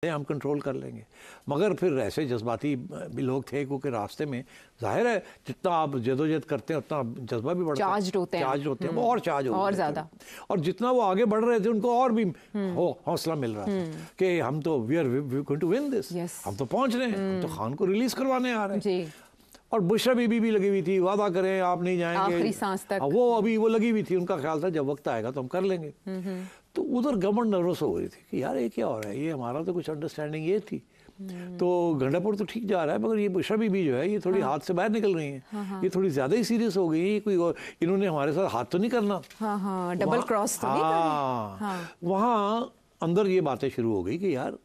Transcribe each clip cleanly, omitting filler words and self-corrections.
हम कंट्रोल कर लेंगे। मगर फिर ऐसे जज्बाती भी लोग थे क्योंकि रास्ते में जाहिर है जितना आप जदोजहद करते हैं उतना जज्बा भी बढ़ता है, चार्ज होते हैं वो और चार्ज और ज़्यादा, और जितना वो आगे बढ़ रहे थे उनको और भी हौसला मिल रहा था कि हम तो we are going to win this, हम तो पहुंच रहे हैं, हम तो खान को रिलीज करवाने आ रहे हैं। और बुशरा बीबी भी लगी हुई थी, वादा करें आप नहीं जाएंगे आखिरी सांस तक, वो अभी वो लगी हुई थी, उनका ख्याल था जब वक्त आएगा तो हम कर लेंगे। तो उधर गवर्नमेंट नर्वस हो गई थी कि यार ये क्या हो रहा है, ये हमारा तो कुछ अंडरस्टैंडिंग ये थी। तो गंडापुर तो ठीक जा रहा है मगर ये बुशरा बीबी जो है ये थोड़ी हाथ से बाहर निकल रही है, ये थोड़ी ज्यादा ही सीरियस हो गई, कोई और इन्होंने हमारे साथ हाथ तो नहीं करना, डबल क्रॉस तो नहीं करना। वहाँ अंदर ये बातें शुरू हो गई कि यार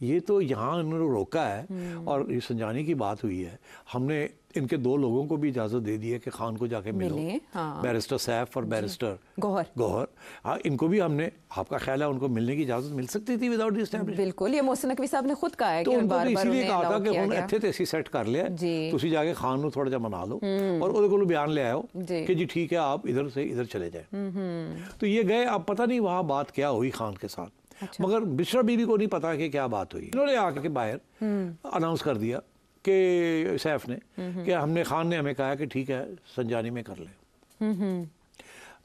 ये तो यहाँ इन्होंने रोका है और ये संजानी की बात हुई है, हमने इनके दो लोगों को भी इजाज़त दे दी है कि खान को जाके मिलो, बैरिस्टर सैफ और बैरिस्टर गौहर, हाँ इनको भी हमने, आपका ख्याल है उनको मिलने की इजाज़त मिल सकती थी विदाउट एस्टैब्लिश? बिल्कुल, ये मोहसिन नकवी साहब ने खुद कहा है कि उनको इसीलिए कहा था कि हम इत्थे ते ऐसी सेट कर लिया, तुसी जाके खान को थोड़ा जा मना लो और उहदे कोलों बयान ले आओ कि जी ठीक है आप इधर से इधर चले जाए। तो ये गए, अब पता नहीं वहाँ बात क्या हुई खान के साथ। अच्छा। मगर बुशरा बीबी को नहीं पता कि क्या बात हुई। इन्होंने आके बाहर अनाउंस कर दिया कि सैफ ने कि हमने, खान ने हमें कहा कि ठीक है संजानी में कर ले।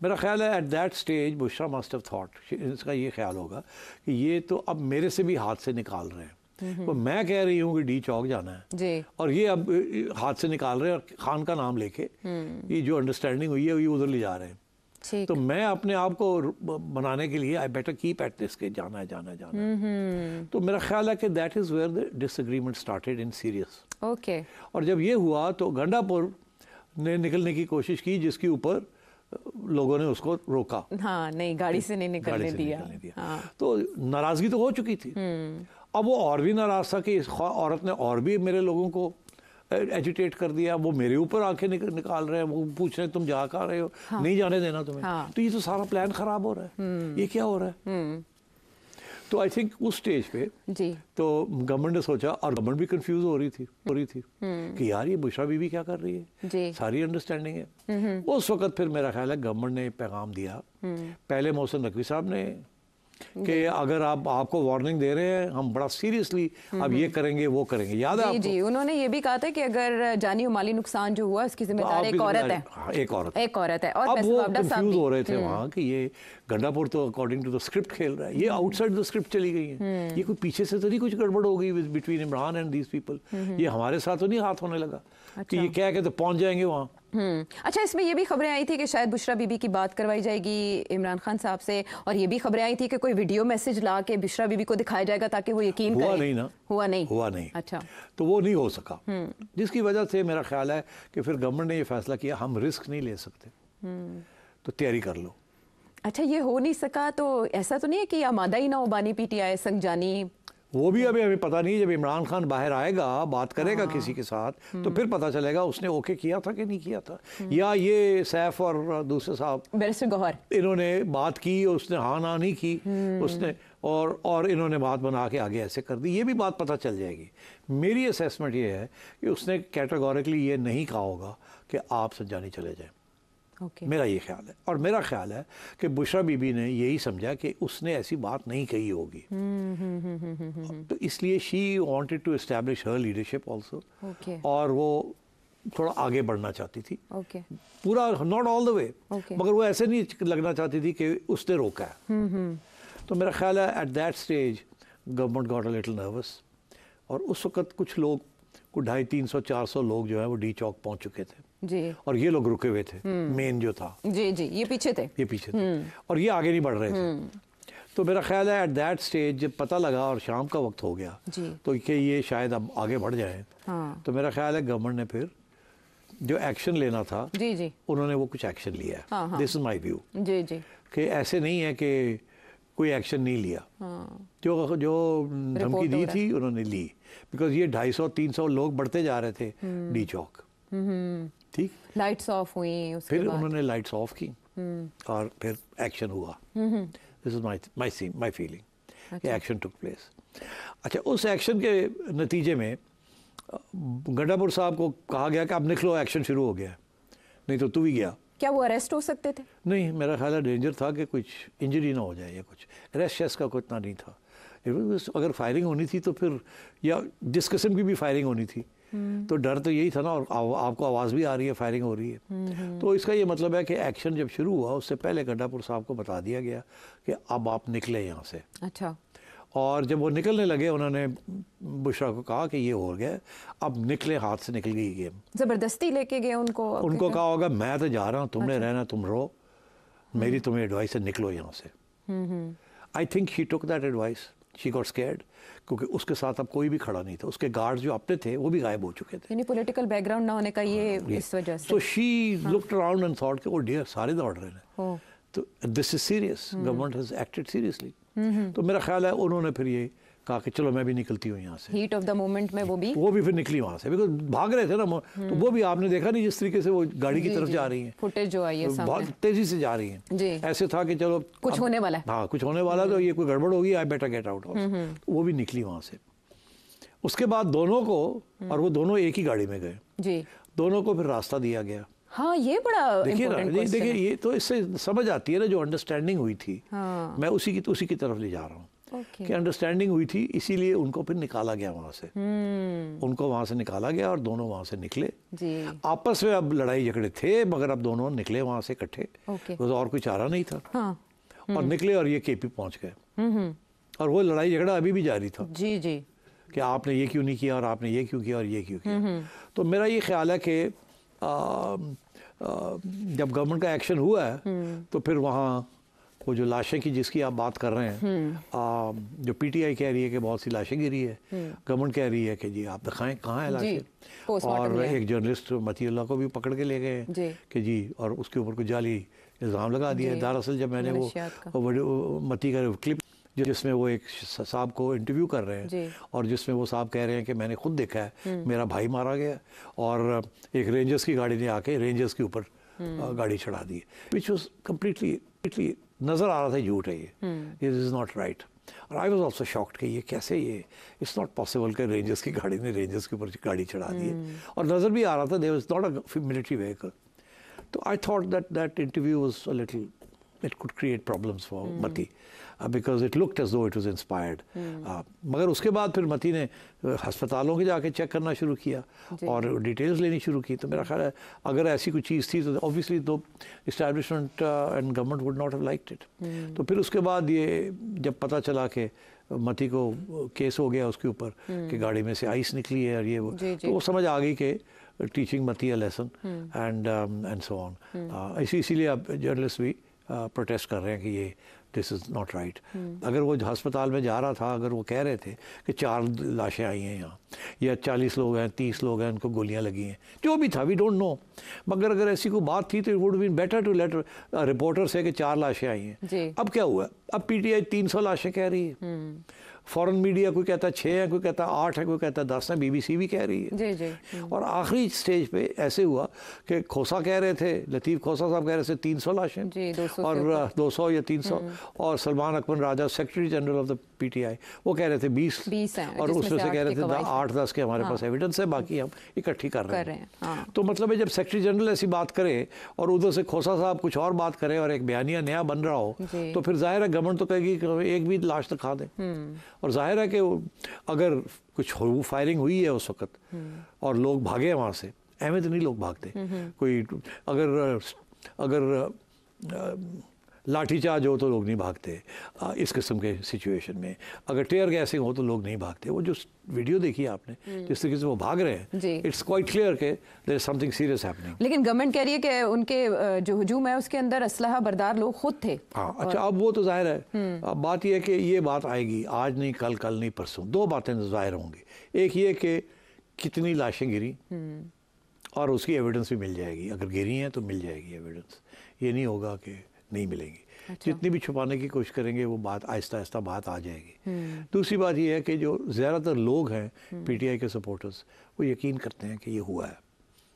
मेरा ख्याल है at that stage Bushra must have thought, इसका ये ख्याल होगा कि ये तो अब मेरे से भी हाथ से निकाल रहे हैं, तो मैं कह रही हूँ कि डी चौक जाना है जी, और ये अब हाथ से निकाल रहे हैं और खान का नाम लेके ये जो अंडरस्टैंडिंग हुई है ये उधर ले जा रहे हैं। तो मैं अपने आप को बनाने के लिए I better keep at this के जाना है जाना है जाना है। तो मेरा ख्याल है कि that is where the disagreement started in serious. Okay. और जब ये हुआ तो गंडापुर ने निकलने की कोशिश की जिसके ऊपर लोगों ने उसको रोका, हाँ नहीं गाड़ी से नहीं निकलने दिया। हाँ। तो नाराजगी तो हो चुकी थी, अब वो और भी नाराज था कि इस औरत ने और भी मेरे लोगों को एजिटेट कर दिया, वो मेरे ऊपर आंखें निकाल रहे हैं, वो पूछ रहे हैं तुम जा कर रहे हो, हाँ। नहीं जाने देना तुम्हें, हाँ। तो ये तो सारा प्लान खराब हो रहा है, ये क्या हो रहा है। तो आई थिंक उस स्टेज पे जी तो गवर्नमेंट ने सोचा, और गवर्नमेंट भी कंफ्यूज हो रही थी कि यार ये बुशरा बीबी क्या कर रही है जी। सारी अंडरस्टैंडिंग है। उस वक्त फिर मेरा ख्याल है गवर्नमेंट ने पैगाम दिया, पहले मोहसिन नकवी साहब ने कि अगर आपको वार्निंग दे रहे हैं, हम बड़ा सीरियसली अब ये करेंगे वो करेंगे, याद है आपको? जी, उन्होंने ये भी कहा था कि अगर जानी और माली नुकसान जो हुआ इसकी जिम्मेदार एक औरत है, एक औरत है। और अब वो कंफ्यूज हो रहे थे वहाँ कि ये गंडापुर तो अकॉर्डिंग टू द स्क्रिप्ट खेल रहा है, ये आउटसाइड द स्क्रिप्ट चली गई है, ये कोई पीछे से तो नहीं कुछ गड़बड़ हो गई between Imran and these people, ये हमारे साथ तो नहीं हाथ होने लगा कि ये क्या कहते पहुंच जाएंगे वहाँ। अच्छा, इसमें ये भी खबरें आई थी कि शायद बुशरा बीबी की बात करवाई जाएगी इमरान खान साहब से, और ये भी खबरें आई थी कि कोई वीडियो मैसेज ला के बुशरा बीबी को दिखाया जाएगा ताकि वो यकीन करे। हुआ नहीं। अच्छा, तो वो नहीं हो सका, जिसकी वजह से मेरा ख्याल है कि फिर गवर्नमेंट ने ये फैसला किया हम रिस्क नहीं ले सकते, तो तैयारी कर लो। अच्छा, ये हो नहीं सका तो ऐसा तो नहीं है कि आमादा ही ना हो बानी PTI संजानी? वो भी अभी हमें पता नहीं, जब इमरान खान बाहर आएगा बात करेगा किसी के साथ तो फिर पता चलेगा उसने ओके किया था कि नहीं किया था, या ये सैफ और दूसरे साहब बैरिस्टर गौहर इन्होंने बात की, उसने हाँ ना नहीं की उसने, और इन्होंने बात बना के आगे ऐसे कर दी, ये भी बात पता चल जाएगी। मेरी असेसमेंट ये है कि उसने कैटेगोरिकली ये नहीं कहा होगा कि आप संजानी चले जाएं। Okay. मेरा ये ख्याल है, और मेरा ख्याल है कि बुशरा बीबी ने यही समझा कि उसने ऐसी बात नहीं कही होगी, तो इसलिए she wanted to establish her leadership also, और वो थोड़ा आगे बढ़ना चाहती थी, पूरा नॉट ऑल द वे, मगर वो ऐसे नहीं लगना चाहती थी कि उसने रोका है। तो मेरा ख्याल है at that stage government got a little nervous, और उस वक्त कुछ लोग, कुछ 250-300-400 लोग जो है वो डी चौक पहुंच चुके थे जी, और ये लोग रुके हुए थे, मेन जो था जी, ये पीछे थे, और ये आगे नहीं बढ़ रहे थे। तो मेरा ख्याल है एट दैट स्टेज जब पता लगा और शाम का वक्त हो गया तो कि ये शायद अब आगे बढ़ जाए, तो मेरा ख्याल है गवर्नमेंट ने फिर जो एक्शन लेना था जी, उन्होंने वो कुछ एक्शन लिया है। दिस इज माई व्यू जी, कि ऐसे नहीं है कि कोई एक्शन नहीं लिया, जो धमकी दी थी उन्होंने ली, बिकॉज ये 250-300 लोग बढ़ते जा रहे थे डी चौक, ठीक, लाइट्स ऑफ हुई, फिर उन्होंने लाइट्स ऑफ की और फिर एक्शन हुआ। This is my feeling, action took place. अच्छा, उस एक्शन के नतीजे में गंडापुर साहब को कहा गया कि अब निकलो, एक्शन शुरू हो गया, नहीं तो तू भी गया। क्या वो अरेस्ट हो सकते थे? नहीं, मेरा ख्याल है डेंजर था कि कुछ इंजरी ना हो जाए या कुछ, अरेस्ट शेस्ट का कोई इतना नहीं था। अगर फायरिंग होनी थी तो फिर, या जिस किस्म की भी फायरिंग होनी थी, तो डर तो यही था ना, और आपको आवाज़ भी आ रही है, फायरिंग हो रही है। तो इसका ये मतलब है कि एक्शन जब शुरू हुआ उससे पहले गड्ढापुर साहब को बता दिया गया कि अब आप निकले यहाँ से। अच्छा। और जब वो निकलने लगे उन्होंने बुशरा को कहा कि ये हो गया, अब निकले, हाथ से निकल गई गेम। ज़बरदस्ती लेके गए उनको कहा होगा मैं तो जा रहा हूँ, तुमने रहना, तुम रहो, मेरी तुम्हें एडवाइस है निकलो यहाँ से। I think she took that advice, she got scared, क्योंकि उसके साथ अब कोई भी खड़ा नहीं था, उसके गार्ड जो अपने थे वो भी गायब हो चुके थे। यानी पॉलिटिकल बैकग्राउंड ना होने का ये इस वजह से। So she looked around and thought कि ओ डियर, सारे दौड़ रहे हैं, तो this is serious, government has acted seriously. तो मेरा ख्याल है उन्होंने फिर ये कहा कि चलो मैं भी निकलती हूँ यहाँ से। हीट ऑफ द मोमेंट में वो भी फिर निकली वहाँ से, बिकॉज भाग रहे थे ना, तो वो भी आपने देखा नहीं जिस तरीके से वो गाड़ी की तरफ जा रही है, फुटेज जो आई है सामने, बहुत तेजी से जा रही है। ऐसे था कि चलो कुछ होने वाला है, हाँ कुछ होने वाला, तो ये कोई गड़बड़ होगी, आई बेटर गेट आउट। वो भी निकली वहाँ से। उसके बाद दोनों को, और वो दोनों एक ही गाड़ी में गए जी, दोनों को फिर रास्ता दिया गया। हाँ, ये बड़ा देखिए ये तो इससे समझ आती है ना, जो अंडरस्टैंडिंग हुई थी, मैं उसी की तरफ ले जा रहा हूँ कि अंडरस्टैंडिंग हुई थी, इसीलिए उनको फिर निकाला गया वहाँ से। उनको वहाँ से निकाला गया और दोनों वहाँ से निकले जी। आपस में अब लड़ाई झगड़े थे, मगर अब दोनों निकले वहाँ से इकट्ठे, तो और कोई चारा नहीं था। और निकले और ये केपी पहुँच गए, और वो लड़ाई झगड़ा अभी भी जारी था जी जी, कि आपने ये क्यों नहीं किया, और आपने ये क्यों किया, और ये क्यों किया। तो मेरा ये ख्याल है कि जब गवर्नमेंट का एक्शन हुआ है तो फिर वहाँ वो जो लाशें की जिसकी आप बात कर रहे हैं, जो पीटीआई कह रही है कि बहुत सी लाशें गिरी है, गवर्नमेंट कह रही है कि जी आप दिखाएं कहाँ है लाशें, और एक जर्नलिस्ट मतीउल्लाह को भी पकड़ के ले गए कि जी, और उसके ऊपर कुछ जाली इल्ज़ाम लगा दिया। दरअसल जब मैंने वो मती का क्लिप जिसमें वो एक साहब को इंटरव्यू कर रहे हैं, और जिसमें वो साहब कह रहे हैं कि मैंने खुद देखा है, मेरा भाई मारा गया और एक रेंजर्स की गाड़ी ने आके रेंजर्स के ऊपर गाड़ी चढ़ा दी, विच वॉज कम्प्लीटली नज़र आ रहा था झूठ है ये, दिस इज़ नॉट राइट। और आई वॉज ऑल्सो शॉक्ड कि ये कैसे, ये इट्स नॉट पॉसिबल कि रेंजर्स की गाड़ी ने रेंजर्स के ऊपर गाड़ी चढ़ा दी है, और नज़र भी आ रहा था there was not a military vehicle. तो I thought that interview was a little, it could create problems for Mati because it looked as though it was inspired. मगर उसके बाद फिर मती ने हस्पतालों के जाके चेक करना शुरू किया और डिटेल्स लेनी शुरू की। तो मेरा ख्याल है अगर ऐसी कोई चीज़ थी तो ऑब्वियसली तो establishment and government would not have liked it. तो फिर उसके बाद ये जब पता चला कि मती को केस हो गया उसके ऊपर कि गाड़ी में से आइस निकली है और ये वो, तो वो समझ आ गई कि टीचिंग मती a lesson and so on. इसीलिए अब जर्नलिस्ट भी प्रोटेस्ट कर रहे हैं कि ये दिस इज़ नॉट राइट। अगर वो अस्पताल में जा रहा था, अगर वो कह रहे थे कि 4 लाशें आई हैं यहाँ, या 40 लोग हैं, 30 लोग हैं, उनको गोलियां लगी हैं, जो भी था वी डोंट नो, मगर अगर ऐसी कोई बात थी तो it would been better to let reporter से कि 4 लाशें आई हैं। अब क्या हुआ, अब पीटीआई 300 लाशें कह रही है, फॉरेन मीडिया कोई कहता है 6 है, कोई कहता है 8 है, कोई कहता है 10 है, बीबीसी भी कह रही है जी जी। और आखिरी स्टेज पे ऐसे हुआ कि खोसा कह रहे थे, लतीफ़ खोसा साहब कह रहे थे 300 लाशें और 200 या 300, और Salman Akbar Raja secretary general of the PTI वो कह रहे थे 20 हैं, और उसमें से कह रहे थे 8-10 के हमारे पास एविडेंस है, बाकी हम इकट्ठी कर रहे हैं। तो मतलब है जब सेक्रेटरी जनरल ऐसी बात करे और उधर से खोसा साहब कुछ और बात करे और एक बयानिया नया बन रहा हो, तो फिर जाहिर है गवर्नमेंट तो कहेगी एक भी लाश दिखा दें। और जाहिर है कि अगर कुछ फायरिंग हुई है उस वक्त और लोग भागे वहाँ से, अहमद नहीं लोग भागते, कोई अगर लाठीचार्ज हो तो लोग नहीं भागते इस किस्म के सिचुएशन में, अगर टेयर गैसिंग हो तो लोग नहीं भागते। वो जो वीडियो देखी आपने जिस तरीके से वो भाग रहे हैं, इट्स क्वाइट क्लियर के there is something serious happening. लेकिन गवर्नमेंट कह रही है कि उनके जो हुजूम है उसके अंदर असलहा बरदार लोग खुद थे। हाँ अच्छा, अब वो तो जाहिर है, अब बात यह है कि ये बात आएगी आज नहीं कल, कल नहीं परसों, 2 बातें जाहिर होंगी। एक ये कि कितनी लाशें गिरी और उसकी एविडेंस भी मिल जाएगी, अगर गिरी हैं तो मिल जाएगी एविडेंस, ये नहीं होगा कि नहीं मिलेंगी। अच्छा। जितनी भी छुपाने की कोशिश करेंगे वो बात आहिस्ता आहिस्ता बात आ जाएगी। दूसरी बात ये है कि जो ज़्यादातर लोग हैं पीटीआई के सपोर्टर्स, वो यकीन करते हैं कि ये हुआ है,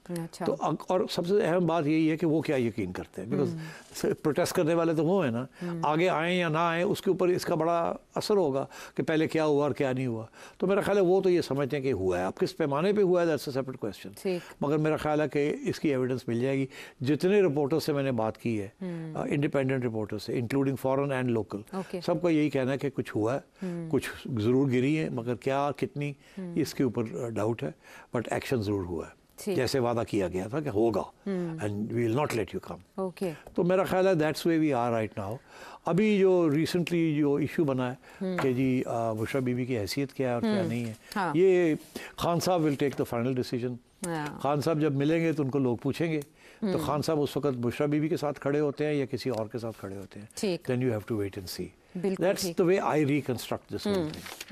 अच्छा। तो और सबसे अहम बात यही है कि वो क्या यकीन करते हैं, बिकॉज प्रोटेस्ट करने वाले तो वो है ना, आगे आए या ना आए उसके ऊपर इसका बड़ा असर होगा कि पहले क्या हुआ और क्या नहीं हुआ। तो मेरा ख्याल है वो तो ये समझते हैं कि हुआ है, अब किस पैमाने पे हुआ है दैट्स अ सेपरेट क्वेश्चन, मगर मेरा ख्याल है कि इसकी एविडेंस मिल जाएगी। जितने रिपोर्टर्स से मैंने बात की है, इंडिपेंडेंट रिपोर्टर्स से, इंक्लूडिंग फॉरेन एंड लोकल, सबका यही कहना है कि कुछ हुआ है, कुछ ज़रूर गिरी है, मगर क्या कितनी इसके ऊपर डाउट है, बट एक्शन ज़रूर हुआ है जैसे वादा किया गया था कि होगा, and we will not let you come. तो मेरा ख्याल है that's way we are right now. अभी जो रिसेंटली जो इशू बना है कि जी बुशरा बीबी की हैसियत क्या है और क्या नहीं है, ये Khan Sahab will take the final decision. Khan Sahab जब मिलेंगे तो उनको लोग पूछेंगे, तो खान साहब उस वक्त बुशरा बीबी के साथ खड़े होते हैं या किसी और के साथ खड़े होते हैं, then you have to wait and see. That's the way I reconstruct this whole thing.